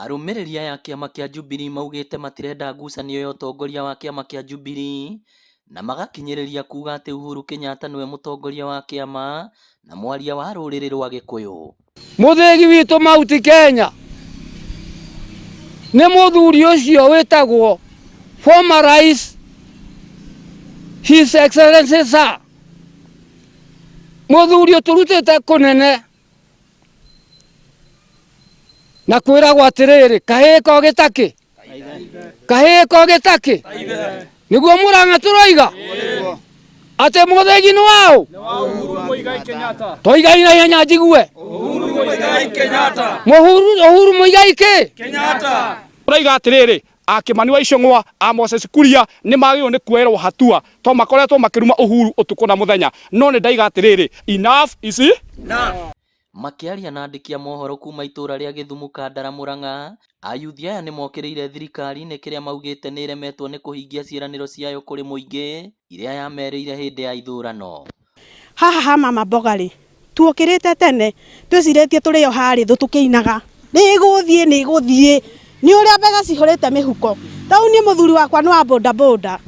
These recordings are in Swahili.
Arũmĩrĩri aya a kĩama kĩa Jubilee maugĩte matirenda ngucanio ya ũtongoria wa kĩama kĩa Jubilee na magakinyĩrĩria kuga atĩ Uhuru Kenyatta nĩwe mũtongoria wa kĩama na mwaria wa rũrĩrĩ rwa Gĩkũyũ. Mũthĩgi witũ Mount Kenya nĩ mũthuri ũcio wĩtagwo former Rais His Excellency Sir mũthuri ũtũrutĩte kũnene na kwĩragwo atĩrĩrĩ kahĩko gĩtakĩ kahĩko gĩtakĩ nĩguo Mũrang'a tũroiga atĩ mũthĩgi nĩ waũ toigai na ihenya njigue Uhuru Muigai Kenyatta tũroiga atĩrĩrĩ Kimani wa Icũng'wa Moses Kuria nĩ magĩrĩirwo nĩ kuoerwo hatua to makoretwo makĩruma Uhuru ũtukũ na mũthenya no nĩ ndaiga atĩrĩrĩ enough is enough. Makĩaria na andĩki a mohoro kuma itũra rĩa Gĩthumu Kandara Mũrang'a, ayuthi aya nĩ mokĩrĩire thirikari nĩ kĩrĩa maugĩte nĩ iremetwo nĩ kũhingia ciĩranĩro ciayo kũrĩ mũingĩ iria yamerĩire hĩndĩ ya ithurano. Haha mama mboga rĩ tuokĩrĩte tene twĩcirĩtie tũrĩ o harĩ thũ tũkĩinaga nĩ gũthiĩ ni ũrĩa mbega cihũrĩte mĩhuko tau nĩ mũthuri wakwa nĩ wa boda boda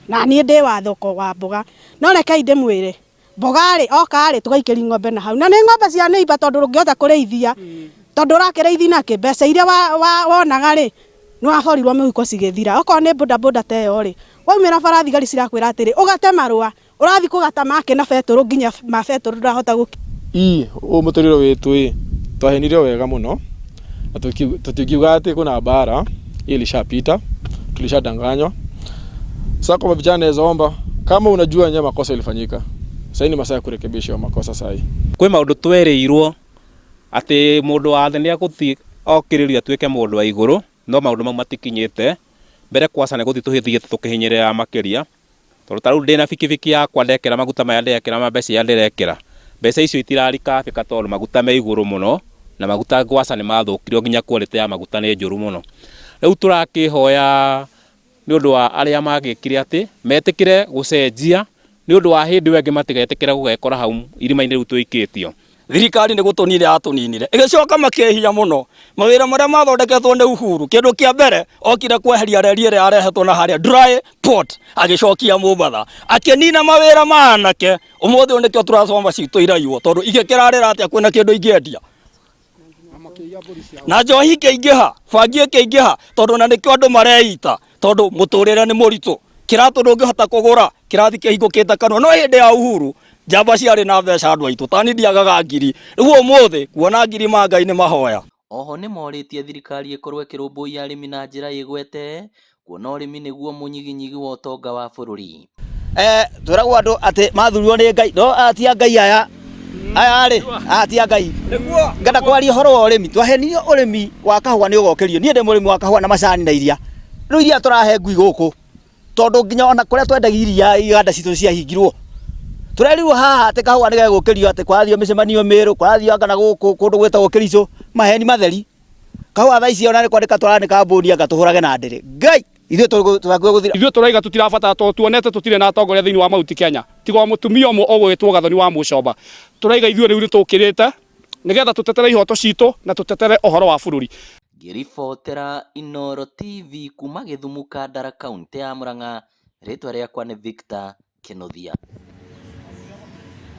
na niĩ ndĩ wa thoko wa mboga no rekei ndĩmwĩre mboga rĩ oka rĩ tũgaikĩri ng'ombe na hau na nĩ ng'ombe cia nĩiba tondũ rũngĩhota kũrĩithia tondũ ũrakĩrĩithi nakĩ mbeca iria wonaga rĩ nĩ waborirwo mĩhuko cigĩthira okorwo nĩ boda boda ta ĩyo rĩ waumĩra bara thigari cirakwĩra atĩrĩ ũgate marũa ũrathi kũgata make na betũrũ nginya ma betũrũ ndahota mũtũrĩre witũ twahenire wega mũno tukiuga atĩ kuna bara ilishapita tulishadanganywa. Sasa kwa vijana naweza omba kama unajua nyama makosa ilifanyika sasa ni masaa ya kurekebisha makosa sasa. Kwĩ maũndũ twereirwo atĩ mũndũ wa thĩ nĩ agũthiĩ okĩrĩria tuĩke mũndũ wa igũrũ no maũndũ mau matikinyĩte mbere kwaca nĩ gũthiĩ tũhĩthiĩ tũkĩhinyĩrĩra makĩria tondũ tarĩu ndĩna bikibiki yakwa ndekĩra maguta maya ndekĩra mbeca ya ndĩrekĩra mbeca icio itirarikabĩka tondũ maguta me igũrũ mũno na maguta ngwaca nĩ mathũkirio nginya quality ya maguta nĩ njũru mũno. Rĩu tũrakĩhoya nĩ ũndũ wa arĩa magĩkire atĩ metĩkĩre gũcenjia nĩ ũndũ wa hĩndĩ wengĩ matigetĩkĩre gũgekora hau irima-inĩ rĩu tũikĩtio. Thirikari nĩ gũtũnire atũninire ĩgĩcoka makĩhinya mũno mawĩra marĩa mathondeketwo nĩ Uhuru kĩndũ kĩa mbere okire kweheria reri ĩrĩa yarehetwo na harĩa dry port agĩcokia Mũmbatha akĩnina mawĩra ma anake ũmũthĩ ũyũ nĩkĩo tũracoma citũ iraiywo tondũ igĩkĩrarĩra atĩa kwĩna kĩndũ ingĩendia na njohi kĩingĩha bangi kĩingĩha tondũ na nĩkĩo andũ mareita tondũ mũtũrĩre nĩ mũritũ kĩratũ ndũngĩhota kũgũra kĩrathi kĩhingũkĩte kanua no hĩndĩ ya Uhuru njamba ciarĩ na mbeca andũ aitũ tani ndiagaga ngiri rĩu ũmũthĩ kuona ngiri ma Ngai nĩ mahoya. Oho nĩ morĩtie thirikari ĩkorwo ĩkĩrũmbũiya arĩmi na njĩra ĩgwete kuona ũrĩmi nĩguo mũnyiginyigi wa ũtonga wa bũrũri. Tũragwo andũ atĩ mathurirwo nĩ Ngai no atia Ngai aya rĩ atia Ngai ngenda kwaria ũhoro wa ũrĩmi twahenirio ũrĩmi wa kahũa nĩ ũgokĩrio niĩ ndĩ mũrĩmi wa kahũa na macani na iria rĩu iria tũrahe ngui gũkũ tondũ nginya ona kũrĩa twendagia iria iganda citũ ciahingirwo tũrerirwo haha atĩ kahũa nĩ gegũkĩrio atĩ kwathio mĩcemanio mĩrũ kwathio anga na gũkũ kũndũ gwĩtagwo Kĩricũ maheni matheri kahũa thaa ici ona nĩ kwandĩka tũranĩka mbũni anga tũhũrage na ndĩrĩ Ngai ithuĩ tũraiga tũtirabatara tondũ tuonete tũtirĩ na atongoria thĩinĩ wa Mount Kenya tiga mũtumia ũmwe ũgwĩtwo Gathoni wa Mũcomba tũraiga ithuĩ rĩu nĩ tũkĩrĩte nĩgetha tũtetere ihoto citũ na tũtetere ũhoro wa bũrũri. Ngĩribotera Inooro TV kuma Gĩthumu Kandara kaunti ya Mũrang'a rĩtwa rĩakwa nĩ Victor Kĩnuthia.